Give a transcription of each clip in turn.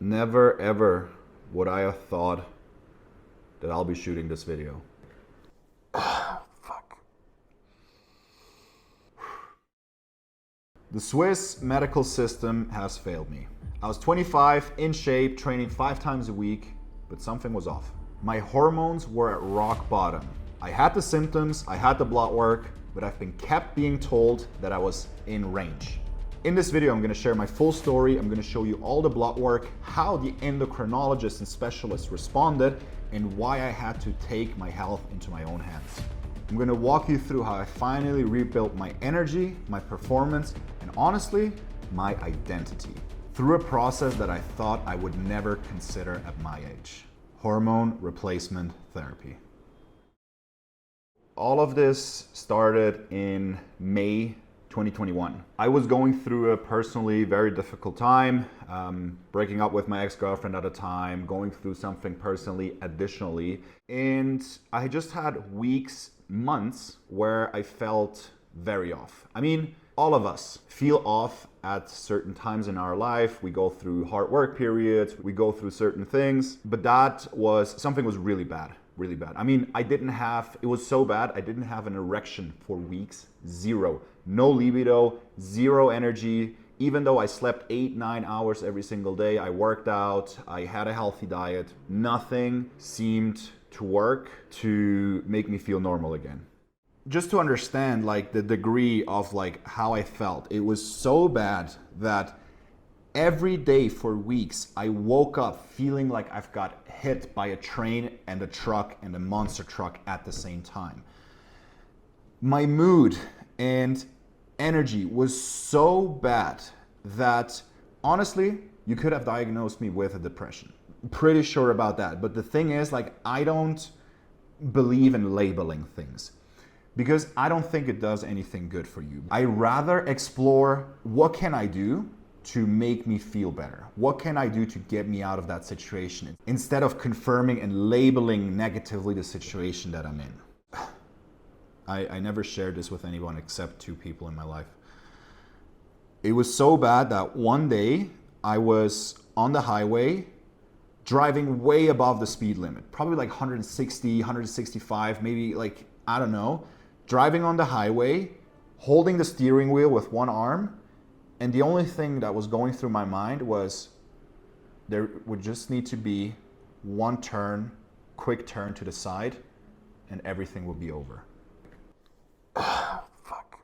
Never ever would I have thought that I'll be shooting this video. Fuck. The Swiss medical system has failed me. I was 25, in shape, training 5 times a week, but something was off. My hormones were at rock bottom. I had the symptoms, I had the blood work, but I've been kept being told that I was in range. In this video, I'm gonna share my full story. I'm gonna show you all the blood work, how the endocrinologists and specialists responded, and why I had to take my health into my own hands. I'm gonna walk you through how I finally rebuilt my energy, my performance, and honestly, my identity through a process that I thought I would never consider at my age: hormone replacement therapy. All of this started in May 2021. I was going through a personally very difficult time, breaking up with my ex-girlfriend at the time, going through something personally additionally, and I just had weeks, months where I felt very off. I mean, all of us feel off at certain times in our life. We go through hard work periods, we go through certain things, but something was really bad. Really bad. I mean, it was so bad, I didn't have an erection for weeks, zero. No libido, zero energy. Even though I slept 8-9 hours every single day, I worked out, I had a healthy diet, nothing seemed to work to make me feel normal again. Just to understand like the degree of like how I felt, it was so bad that every day for weeks, I woke up feeling like I've got hit by a train and a truck and a monster truck at the same time. My mood and energy was so bad that honestly, you could have diagnosed me with a depression. Pretty sure about that. But the thing is, like, I don't believe in labeling things, because I don't think it does anything good for you. I rather explore what can I do to make me feel better? What can I do to get me out of that situation? Instead of confirming and labeling negatively the situation that I'm in. I never shared this with anyone except 2 people in my life. It was so bad that one day I was on the highway driving way above the speed limit, probably like 160, 165, maybe like, I don't know, driving on the highway, holding the steering wheel with one arm, and the only thing that was going through my mind was there would just need to be one turn, quick turn to the side, and everything would be over. Fuck.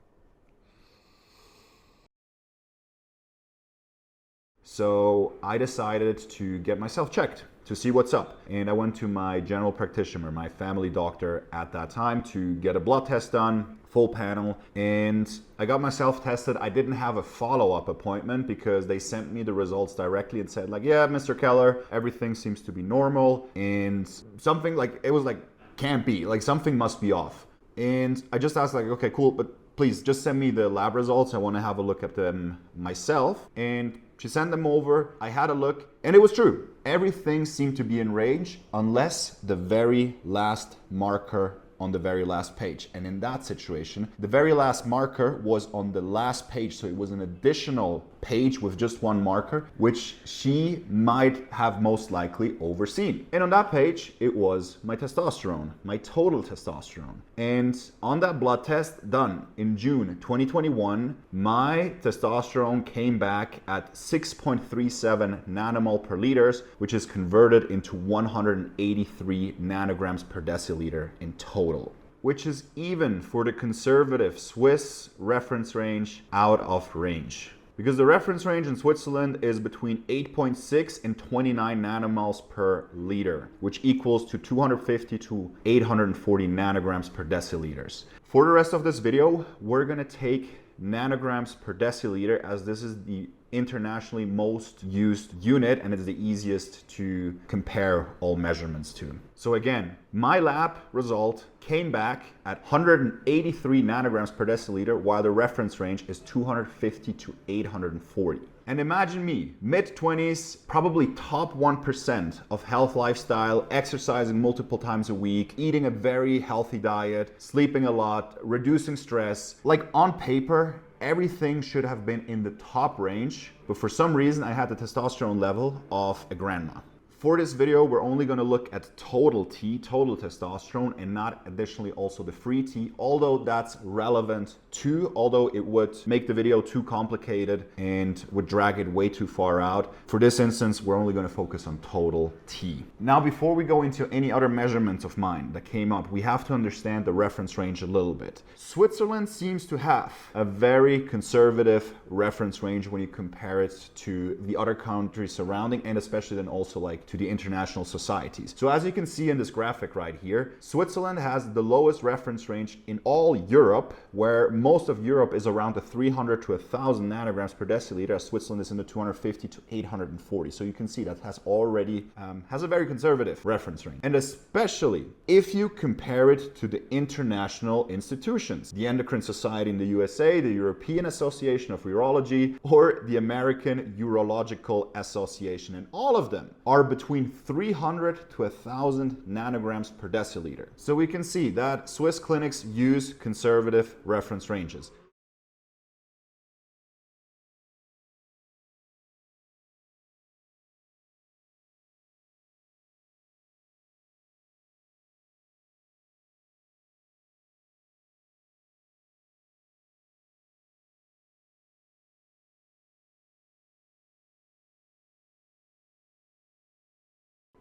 So I decided to get myself checked to see what's up. And I went to my general practitioner, my family doctor at that time, to get a blood test done, full panel, and I got myself tested. I didn't have a follow-up appointment because they sent me the results directly and said like, yeah, Mr. Keller, everything seems to be normal, and something like, it was like, can't be, like something must be off. And I just asked like, okay, cool, but please just send me the lab results. I want to have a look at them myself. And she sent them over, I had a look, and it was true. Everything seemed to be in range unless the very last marker on the very last page. And in that situation, the very last marker was on the last page. So it was an additional page with just one marker, which she might have most likely overseen. And on that page, it was my testosterone, my total testosterone. And on that blood test done in June 2021, my testosterone came back at 6.37 nanomole per liters, which is converted into 183 nanograms per deciliter in total, which is even for the conservative Swiss reference range out of range. Because the reference range in Switzerland is between 8.6 and 29 nanomoles per liter, which equals to 250 to 840 nanograms per deciliters. For the rest of this video, we're gonna take nanograms per deciliter, as this is the internationally most used unit and it's the easiest to compare all measurements to. So again, my lab result came back at 183 nanograms per deciliter, while the reference range is 250 to 840. And imagine me, mid-20s, probably top 1% of health lifestyle, exercising multiple times a week, eating a very healthy diet, sleeping a lot, reducing stress. Like on paper, everything should have been in the top range, but for some reason I had the testosterone level of a grandma. For this video, we're only going to look at total T, total testosterone, and not additionally also the free T, although that's relevant too, although it would make the video too complicated and would drag it way too far out. For this instance, we're only going to focus on total T. Now, before we go into any other measurements of mine that came up, we have to understand the reference range a little bit. Switzerland seems to have a very conservative reference range when you compare it to the other countries surrounding, and especially then also like to the international societies. So as you can see in this graphic right here, Switzerland has the lowest reference range in all Europe, where most of Europe is around the 300 to 1,000 nanograms per deciliter. Switzerland is in the 250 to 840. So you can see that has already has a very conservative reference range. And especially if you compare it to the international institutions, the Endocrine Society in the USA, the European Association of Urology, or the American Urological Association. And all of them are between 300 to 1,000 nanograms per deciliter. So we can see that Swiss clinics use conservative reference ranges.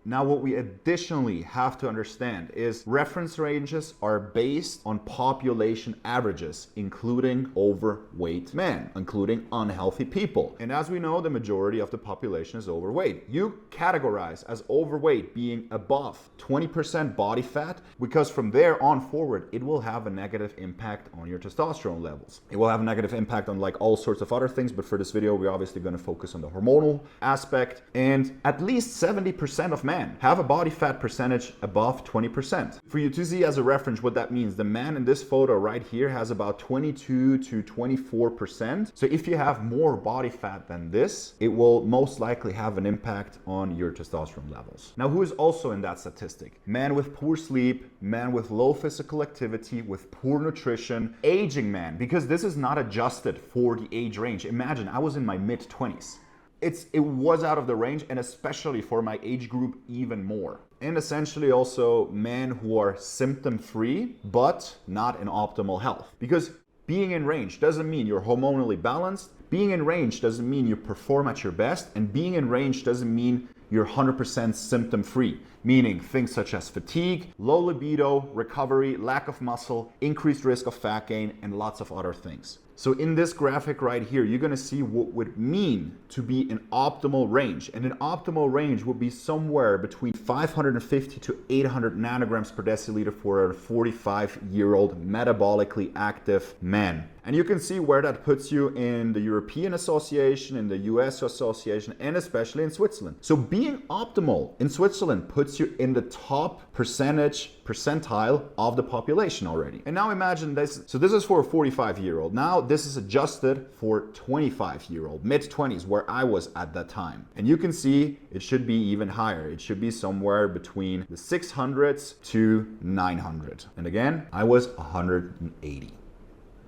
Now, what we additionally have to understand is reference ranges are based on population averages, including overweight men, including unhealthy people. And as we know, the majority of the population is overweight. You categorize as overweight being above 20% body fat, because from there on forward, it will have a negative impact on your testosterone levels. It will have a negative impact on like all sorts of other things, but for this video, we're obviously going to focus on the hormonal aspect. And at least 70% of men have a body fat percentage above 20%. For you to see as a reference what that means, the man in this photo right here has about 22 to 24%. So if you have more body fat than this, it will most likely have an impact on your testosterone levels. Now, who is also in that statistic? Men with poor sleep, men with low physical activity, with poor nutrition, aging men, because this is not adjusted for the age range. Imagine, I was in my mid-20s. It was out of the range, and especially for my age group, even more. And essentially also men who are symptom-free, but not in optimal health. Because being in range doesn't mean you're hormonally balanced. Being in range doesn't mean you perform at your best. And being in range doesn't mean you're 100% symptom-free. Meaning things such as fatigue, low libido, recovery, lack of muscle, increased risk of fat gain, and lots of other things. So in this graphic right here, you're going to see what would mean to be in optimal range. And an optimal range would be somewhere between 550 to 800 nanograms per deciliter for a 45-year-old metabolically active man. And you can see where that puts you in the European Association, in the US Association, and especially in Switzerland. So being optimal in Switzerland puts you in the top percentile of the population already. And now imagine this. So this is for a 45-year-old. Now this is adjusted for 25-year-old, mid-20s, where I was at that time. And you can see it should be even higher. It should be somewhere between the 600s to 900. And again, I was 180.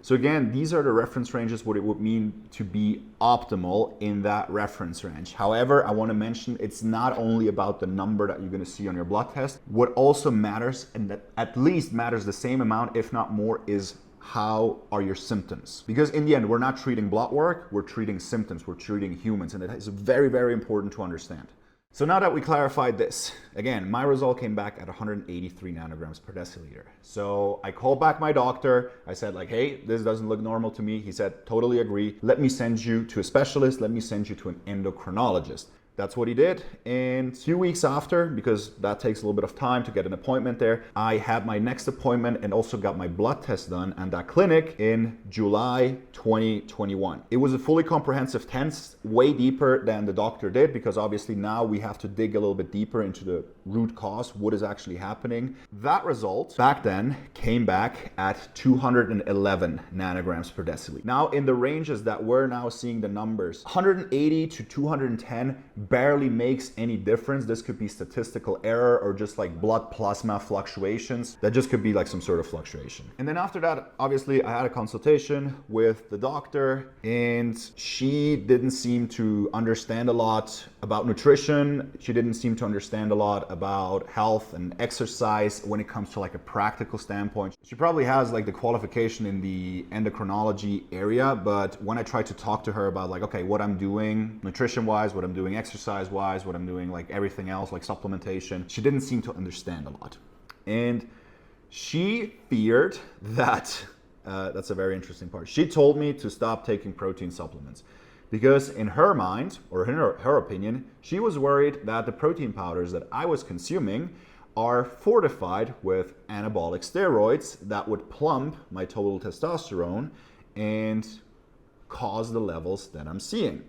So again, these are the reference ranges, what it would mean to be optimal in that reference range. However, I want to mention it's not only about the number that you're going to see on your blood test. What also matters, and that at least matters the same amount, if not more, is how are your symptoms? Because in the end, we're not treating blood work, we're treating symptoms, we're treating humans, and it is very, very important to understand. So now that we clarified this, again, my result came back at 183 nanograms per deciliter. So I called back my doctor. I said like, hey, this doesn't look normal to me. He said, totally agree. Let me send you to a specialist. Let me send you to an endocrinologist. That's what he did. And 2 weeks after, because that takes a little bit of time to get an appointment there, I had my next appointment and also got my blood test done at that clinic in July 2021. It was a fully comprehensive test, way deeper than the doctor did, because obviously now we have to dig a little bit deeper into the root cause, what is actually happening. That result back then came back at 211 nanograms per deciliter. Now in the ranges that we're now seeing the numbers, 180 to 210 barely makes any difference. This could be statistical error or just like blood plasma fluctuations. That just could be like some sort of fluctuation. And then after that, obviously I had a consultation with the doctor, and she didn't seem to understand a lot about nutrition. She didn't seem to understand a lot about health and exercise when it comes to like a practical standpoint. She probably has like the qualification in the endocrinology area, but when I tried to talk to her about like, okay, what I'm doing nutrition wise, what I'm doing exercise wise, what I'm doing like everything else, like supplementation, she didn't seem to understand a lot. And she feared that, that's a very interesting part. She told me to stop taking protein supplements because in her mind, or in her opinion, she was worried that the protein powders that I was consuming are fortified with anabolic steroids that would plump my total testosterone and cause the levels that I'm seeing,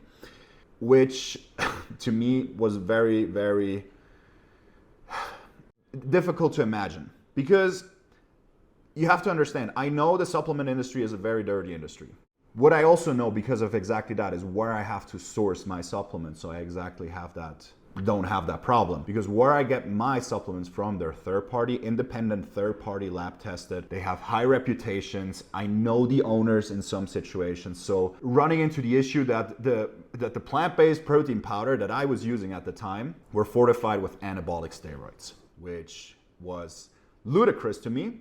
which to me was very, very difficult to imagine. Because you have to understand, I know the supplement industry is a very dirty industry. What I also know, because of exactly that, is where I have to source my supplements, so I exactly don't have that problem. Because where I get my supplements from, they're independent third-party lab tested. They have high reputations. I know the owners in some situations. So running into the issue that the plant-based protein powder that I was using at the time were fortified with anabolic steroids, which was ludicrous to me.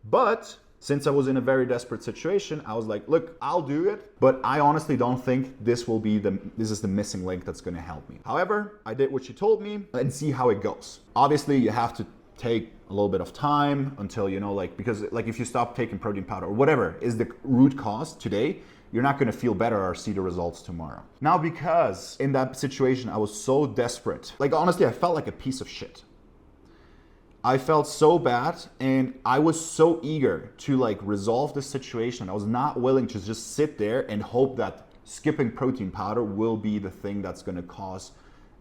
But since I was in a very desperate situation, I was like, look, I'll do it, but I honestly don't think this is the missing link that's gonna help me. However, I did what she told me and see how it goes. Obviously, you have to take a little bit of time until, because like if you stop taking protein powder or whatever is the root cause today, you're not gonna feel better or see the results tomorrow. Now, because in that situation, I was so desperate, like honestly, I felt like a piece of shit. I felt so bad, and I was so eager to like resolve this situation. I was not willing to just sit there and hope that skipping protein powder will be the thing that's gonna cause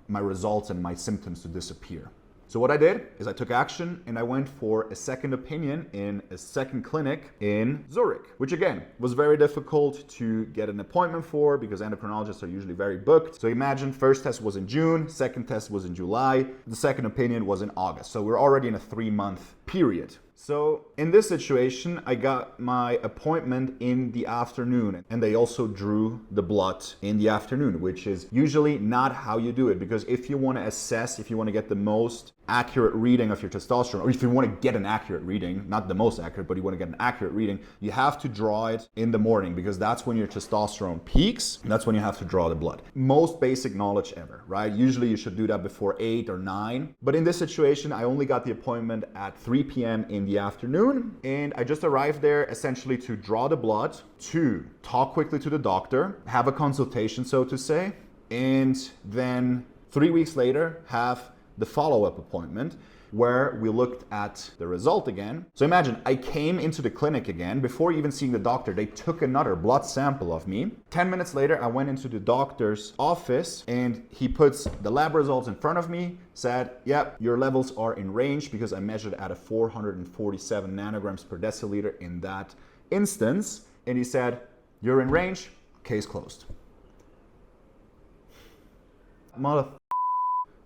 my results and my symptoms to disappear. So what I did is I took action and I went for a second opinion in a second clinic in Zurich, which again was very difficult to get an appointment for because endocrinologists are usually very booked. So imagine first test was in June, second test was in July, the second opinion was in August. So we're already in a 3-month period. So in this situation, I got my appointment in the afternoon, and they also drew the blood in the afternoon, which is usually not how you do it, because if you want to assess, if you want to get the most accurate reading of your testosterone, or if you want to get an accurate reading, not the most accurate, but you want to get an accurate reading, you have to draw it in the morning because that's when your testosterone peaks. That's when you have to draw the blood. Most basic knowledge ever, right? Usually you should do that before 8 or 9. But in this situation, I only got the appointment at 3 p.m. in the afternoon, and I just arrived there essentially to draw the blood, to talk quickly to the doctor, have a consultation, so to say, and then 3 weeks later have the follow-up appointment where we looked at the result again. So imagine I came into the clinic again before even seeing the doctor. They took another blood sample of me. 10 minutes later, I went into the doctor's office and he puts the lab results in front of me, said, yep, your levels are in range, because I measured at a 447 nanograms per deciliter in that instance. And he said, you're in range, case closed.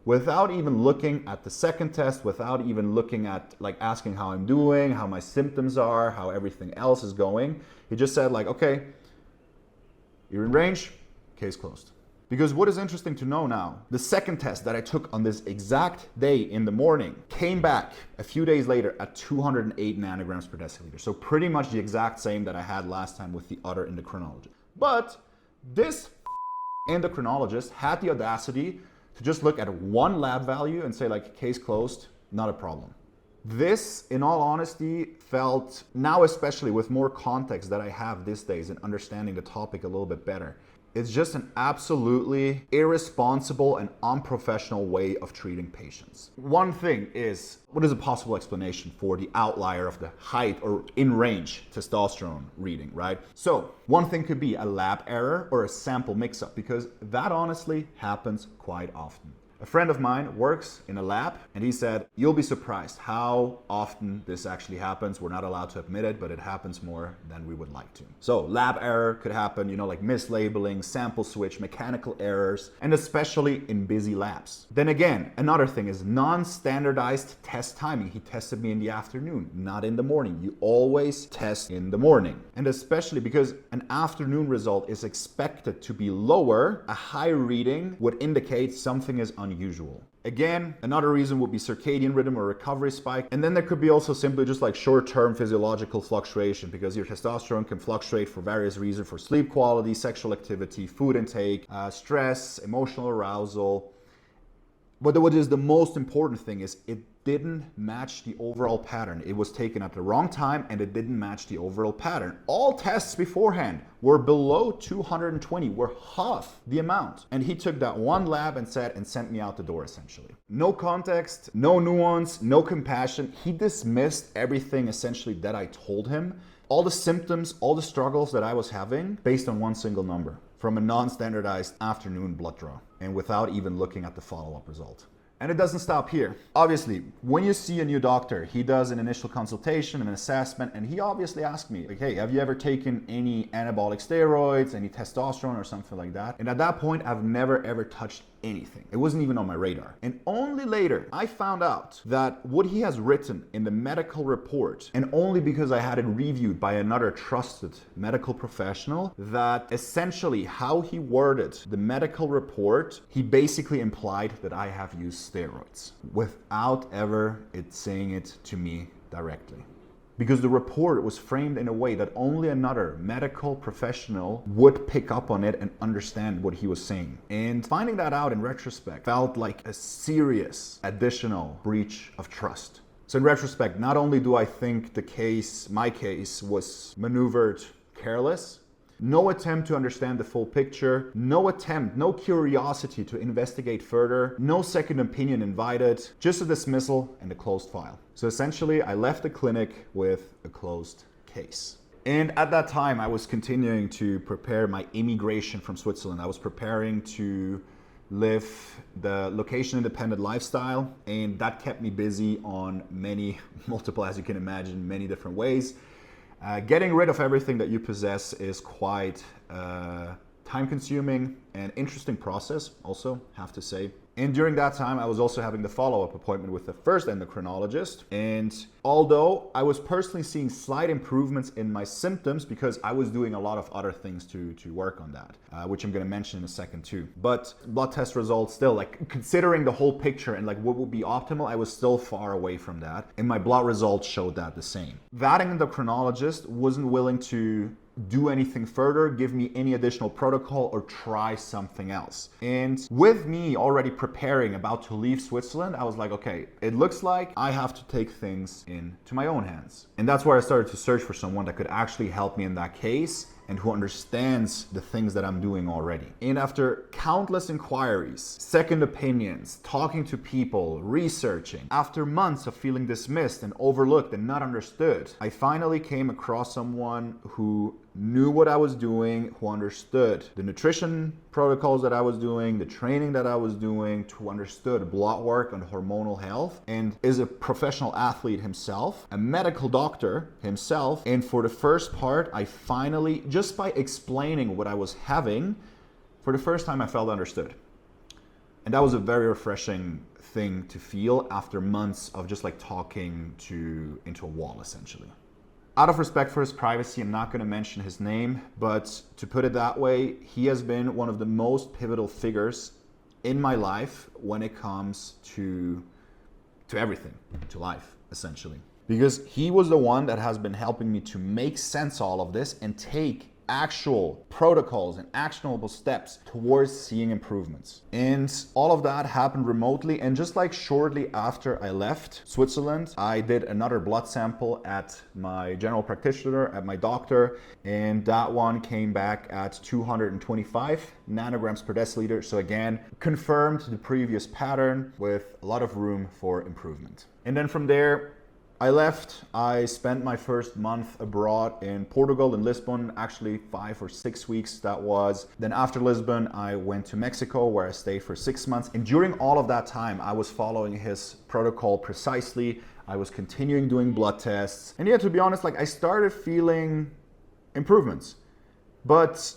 Without even looking at the second test, without even looking at like asking how I'm doing, how my symptoms are, how everything else is going, he just said like, okay, you're in range, case closed. Because what is interesting to know now, the second test that I took on this exact day in the morning came back a few days later at 208 nanograms per deciliter. So pretty much the exact same that I had last time with the other endocrinologist. But this endocrinologist had the audacity to just look at one lab value and say like, case closed, not a problem. This, in all honesty, felt, now especially with more context that I have these days and understanding the topic a little bit better, it's just an absolutely irresponsible and unprofessional way of treating patients. One thing is, what is a possible explanation for the outlier of the height or in range testosterone reading, right? So one thing could be a lab error or a sample mix-up, because that honestly happens quite often. A friend of mine works in a lab, and he said, you'll be surprised how often this actually happens. We're not allowed to admit it, but it happens more than we would like to. So lab error could happen, like mislabeling, sample switch, mechanical errors, and especially in busy labs. Then again, another thing is non-standardized test timing. He tested me in the afternoon, not in the morning. You always test in the morning. And especially because an afternoon result is expected to be lower, a high reading would indicate something is unusual. Again, another reason would be circadian rhythm or recovery spike. And then there could be also simply just like short-term physiological fluctuation, because your testosterone can fluctuate for various reasons, for sleep quality, sexual activity, food intake, stress, emotional arousal. But what is the most important thing is it didn't match the overall pattern. It was taken at the wrong time and it didn't match the overall pattern. All tests beforehand were below 220, were half the amount. And he took that one lab and sent me out the door essentially. No context, no nuance, no compassion. He dismissed everything essentially that I told him. All the symptoms, all the struggles that I was having based on one single number from a non-standardized afternoon blood draw and without even looking at the follow-up result. And it doesn't stop here. Obviously, when you see a new doctor, he does an initial consultation, an assessment, and he obviously asked me, like, hey, have you ever taken any anabolic steroids, any testosterone or something like that? And at that point, I've never ever touched anything. It wasn't even on my radar. And only later, I found out that what he has written in the medical report, and only because I had it reviewed by another trusted medical professional, that essentially how he worded the medical report, he basically implied that I have used steroids without ever saying it to me directly. Because the report was framed in a way that only another medical professional would pick up on it and understand what he was saying. And finding that out in retrospect felt like a serious additional breach of trust. So in retrospect, not only do I think my case was maneuvered careless, no attempt to understand the full picture, no curiosity to investigate further, no second opinion invited, just a dismissal and a closed file. So essentially, I left the clinic with a closed case. And at that time, I was continuing to prepare my immigration from Switzerland. I was preparing to live the location-independent lifestyle, and that kept me busy on multiple, as you can imagine, many different ways. Getting rid of everything that you possess is quite time-consuming and interesting process, also, have to say. And during that time, I was also having the follow-up appointment with the first endocrinologist. And although I was personally seeing slight improvements in my symptoms because I was doing a lot of other things to work on that, which I'm going to mention in a second too. But blood test results still, like considering the whole picture and like what would be optimal, I was still far away from that. And my blood results showed that the same. That endocrinologist wasn't willing to do anything further, give me any additional protocol, or try something else. And with me already preparing, about to leave Switzerland, I was like, okay, it looks like I have to take things into my own hands. And that's where I started to search for someone that could actually help me in that case and who understands the things that I'm doing already. And after countless inquiries, second opinions, talking to people, researching, after months of feeling dismissed and overlooked and not understood, I finally came across someone who knew what I was doing, who understood the nutrition protocols that I was doing, the training that I was doing, who understood blood work on hormonal health, and is a professional athlete himself, a medical doctor himself. And for the first part, I finally, just by explaining what I was having, for the first time I felt understood. And that was a very refreshing thing to feel after months of just like talking into a wall, essentially. Out of respect for his privacy, I'm not going to mention his name, but to put it that way, he has been one of the most pivotal figures in my life when it comes to everything, to life, essentially. Because he was the one that has been helping me to make sense of all of this and take actual protocols and actionable steps towards seeing improvements. And all of that happened remotely. And just like shortly after I left Switzerland, I did another blood sample at my general practitioner, at my doctor, and that one came back at 225 nanograms per deciliter. So again, confirmed the previous pattern with a lot of room for improvement. And then from there, I left. I spent my first month abroad in Portugal, in Lisbon, actually 5 or 6 weeks that was. Then after Lisbon, I went to Mexico where I stayed for 6 months. And during all of that time, I was following his protocol precisely. I was continuing doing blood tests. And yeah, to be honest, like I started feeling improvements. But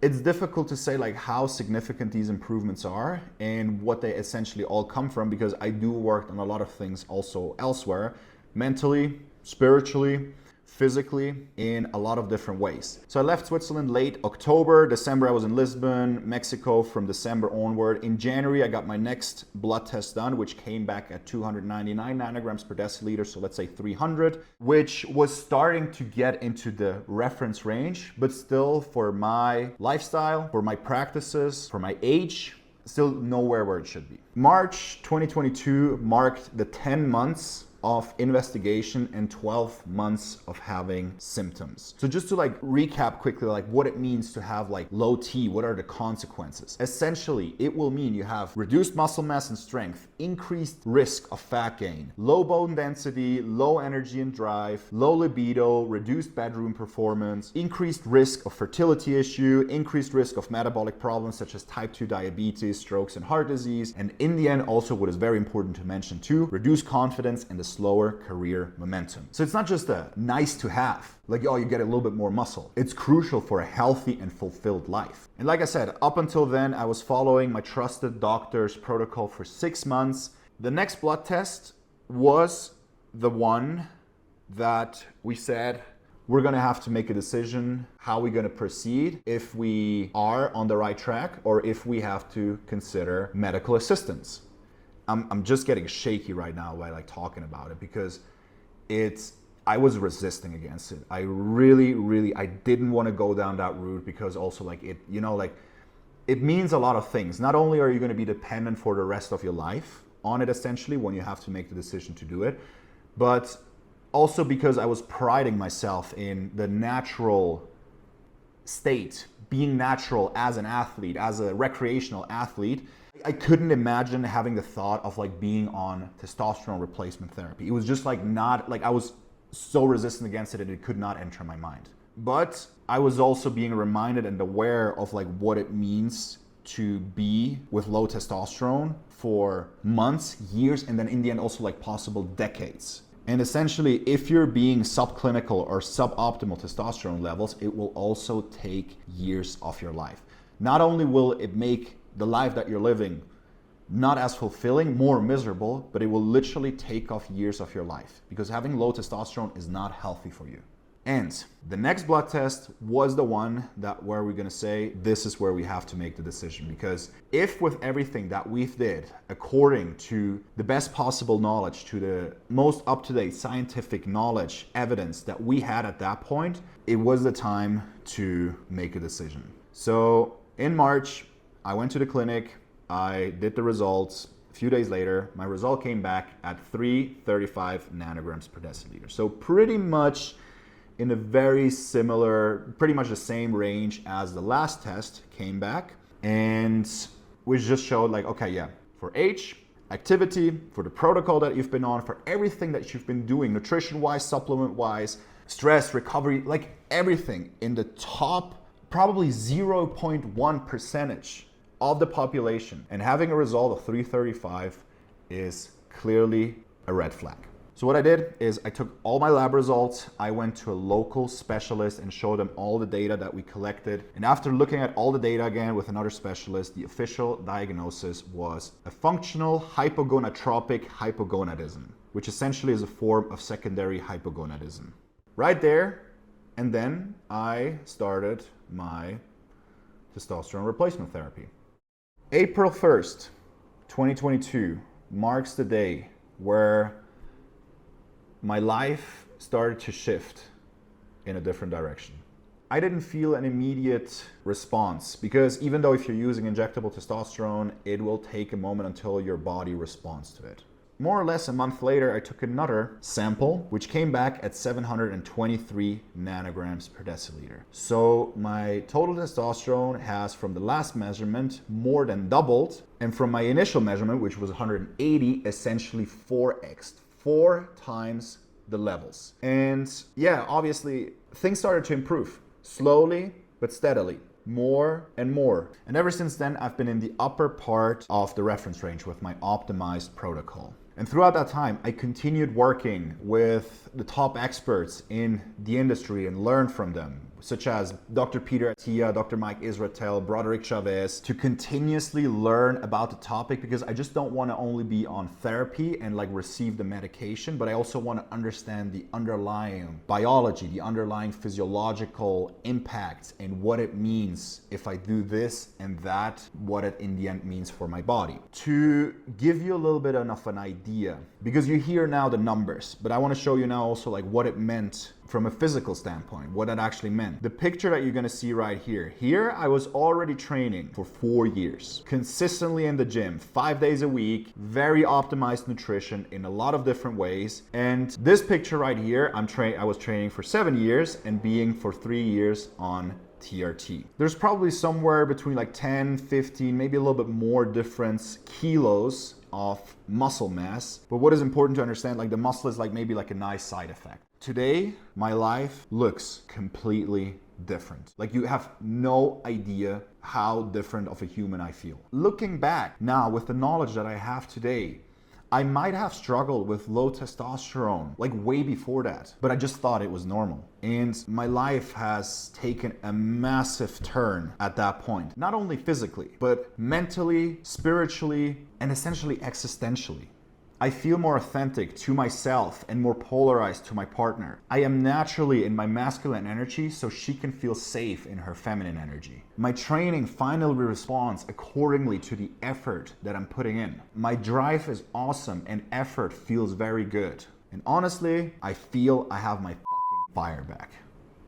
it's difficult to say like how significant these improvements are and what they essentially all come from, because I do work on a lot of things also elsewhere. Mentally, spiritually, physically, in a lot of different ways. So I left Switzerland late October. December I was in Lisbon, Mexico from December onward. In January I got my next blood test done, which came back at 299 nanograms per deciliter, so let's say 300, which was starting to get into the reference range, but still for my lifestyle, for my practices, for my age, still nowhere where it should be. March 2022 marked the 10 months of investigation and 12 months of having symptoms. So just to like recap quickly, like what it means to have like low T, what are the consequences? Essentially, it will mean you have reduced muscle mass and strength, increased risk of fat gain, low bone density, low energy and drive, low libido, reduced bedroom performance, increased risk of fertility issue, increased risk of metabolic problems such as type 2 diabetes, strokes and heart disease, and in the end also what is very important to mention too, reduced confidence and the slower career momentum. So it's not just a nice to have, like, oh, you get a little bit more muscle. It's crucial for a healthy and fulfilled life. And like I said, up until then, I was following my trusted doctor's protocol for 6 months. The next blood test was the one that we said, we're gonna have to make a decision how we're gonna proceed, if we are on the right track or if we have to consider medical assistance. I'm just getting shaky right now by like talking about it, because I was resisting against it. I really didn't want to go down that route, because also like it, you know, like it means a lot of things. Not only are you going to be dependent for the rest of your life on it essentially when you have to make the decision to do it, but also because I was priding myself in the natural state, being natural as an athlete, as a recreational athlete. I couldn't imagine having the thought of like being on testosterone replacement therapy. It was just like not, like I was so resistant against it and it could not enter my mind. But I was also being reminded and aware of like what it means to be with low testosterone for months, years, and then in the end also like possible decades. And essentially, if you're being subclinical or suboptimal testosterone levels, it will also take years of your life. Not only will it make the life that you're living not as fulfilling, more miserable, but it will literally take off years of your life, because having low testosterone is not healthy for you. And the next blood test was the one that where we're gonna say, this is where we have to make the decision, because if with everything that we've did, according to the best possible knowledge, to the most up-to-date scientific knowledge, evidence that we had at that point, it was the time to make a decision. So in March, I went to the clinic, I did the results. A few days later, my result came back at 335 nanograms per deciliter. So pretty much in a very similar, pretty much the same range as the last test came back. And which just showed like, okay, yeah, for age, activity, for the protocol that you've been on, for everything that you've been doing, nutrition-wise, supplement-wise, stress, recovery, like everything in the top, probably 0.1% of the population, and having a result of 335 is clearly a red flag. So what I did is I took all my lab results, I went to a local specialist and showed them all the data that we collected. And after looking at all the data again with another specialist, the official diagnosis was a functional hypogonatropic hypogonadism, which essentially is a form of secondary hypogonadism. Right there, and then I started my testosterone replacement therapy. April 1st, 2022 marks the day where my life started to shift in a different direction. I didn't feel an immediate response, because even though if you're using injectable testosterone, it will take a moment until your body responds to it. More or less a month later, I took another sample, which came back at 723 nanograms per deciliter. So my total testosterone has, from the last measurement, more than doubled. And from my initial measurement, which was 180, essentially 4x, 4 times the levels. And yeah, obviously things started to improve slowly but steadily, more and more. And ever since then, I've been in the upper part of the reference range with my optimized protocol. And throughout that time, I continued working with the top experts in the industry and learned from them, such as Dr. Peter Attia, Dr. Mike Israetel, Broderick Chavez, to continuously learn about the topic, because I just don't want to only be on therapy and like receive the medication, but I also want to understand the underlying biology, the underlying physiological impacts, and what it means if I do this and that, what it in the end means for my body. To give you a little bit of an idea, because you hear now the numbers, but I want to show you now also like what it meant from a physical standpoint, what that actually meant. The picture that you're gonna see right here. Here, I was already training for 4 years, consistently in the gym, 5 days a week, very optimized nutrition in a lot of different ways. And this picture right here, I was training for 7 years and being for 3 years on TRT. There's probably somewhere between like 10, 15, maybe a little bit more difference kilos of muscle mass. But what is important to understand, like the muscle is like maybe like a nice side effect. Today, my life looks completely different. Like you have no idea how different of a human I feel. Looking back now with the knowledge that I have today, I might have struggled with low testosterone like way before that, but I just thought it was normal. And my life has taken a massive turn at that point, not only physically, but mentally, spiritually, and essentially existentially. I feel more authentic to myself and more polarized to my partner. I am naturally in my masculine energy so she can feel safe in her feminine energy. My training finally responds accordingly to the effort that I'm putting in. My drive is awesome and effort feels very good. And honestly, I feel I have my fucking fire back.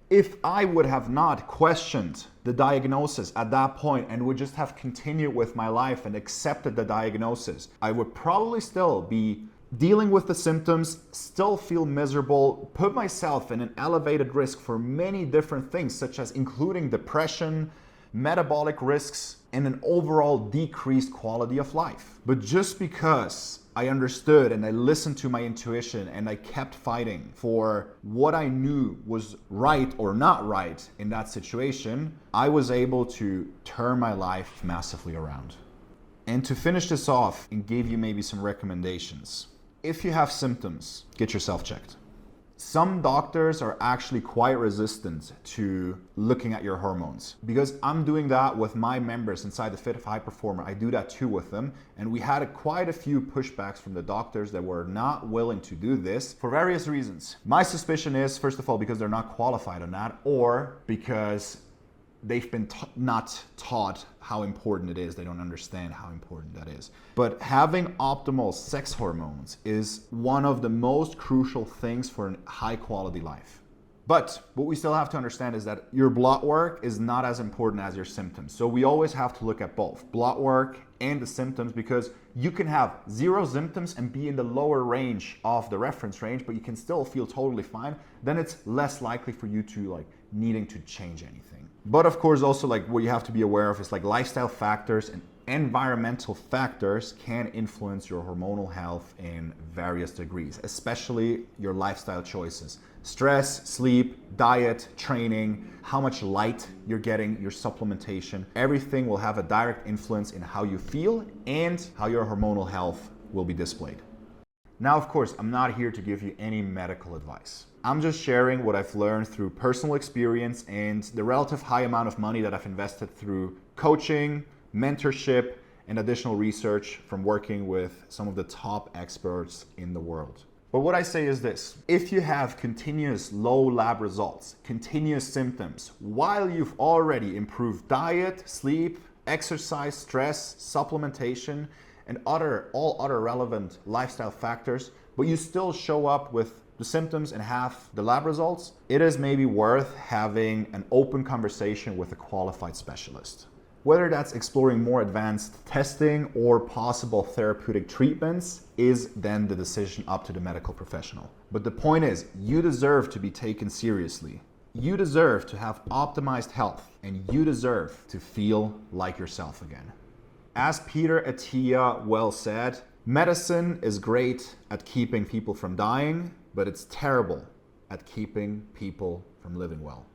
If I would have not questioned the diagnosis at that point and would just have continued with my life and accepted the diagnosis, I would probably still be dealing with the symptoms, still feel miserable, put myself in an elevated risk for many different things, such as including depression, metabolic risks, and an overall decreased quality of life. But just because I understood and I listened to my intuition and I kept fighting for what I knew was right or not right in that situation, I was able to turn my life massively around. And to finish this off and give you maybe some recommendations, if you have symptoms, get yourself checked. Some doctors are actually quite resistant to looking at your hormones, because I'm doing that with my members inside the Fit High Performer. I do that too with them, and we had quite a few pushbacks from the doctors that were not willing to do this for various reasons. My suspicion is, first of all, because they're not qualified on that, or because they've been not taught how important it is. They don't understand how important that is. But having optimal sex hormones is one of the most crucial things for a high quality life. But what we still have to understand is that your blood work is not as important as your symptoms. So we always have to look at both blood work and the symptoms, because you can have 0 symptoms and be in the lower range of the reference range, but you can still feel totally fine. Then it's less likely for you to needing to change anything. But of course, also what you have to be aware of is lifestyle factors and environmental factors can influence your hormonal health in various degrees, especially your lifestyle choices. Stress, sleep, diet, training, how much light you're getting, your supplementation, everything will have a direct influence in how you feel and how your hormonal health will be displayed. Now, of course, I'm not here to give you any medical advice. I'm just sharing what I've learned through personal experience and the relative high amount of money that I've invested through coaching, mentorship, and additional research from working with some of the top experts in the world. But what I say is this: if you have continuous low lab results, continuous symptoms, while you've already improved diet, sleep, exercise, stress, supplementation, and all other relevant lifestyle factors, but you still show up with the symptoms and have the lab results, it is maybe worth having an open conversation with a qualified specialist. Whether that's exploring more advanced testing or possible therapeutic treatments is then the decision up to the medical professional. But the point is, you deserve to be taken seriously. You deserve to have optimized health, and you deserve to feel like yourself again. As Peter Attia well said, medicine is great at keeping people from dying, but it's terrible at keeping people from living well.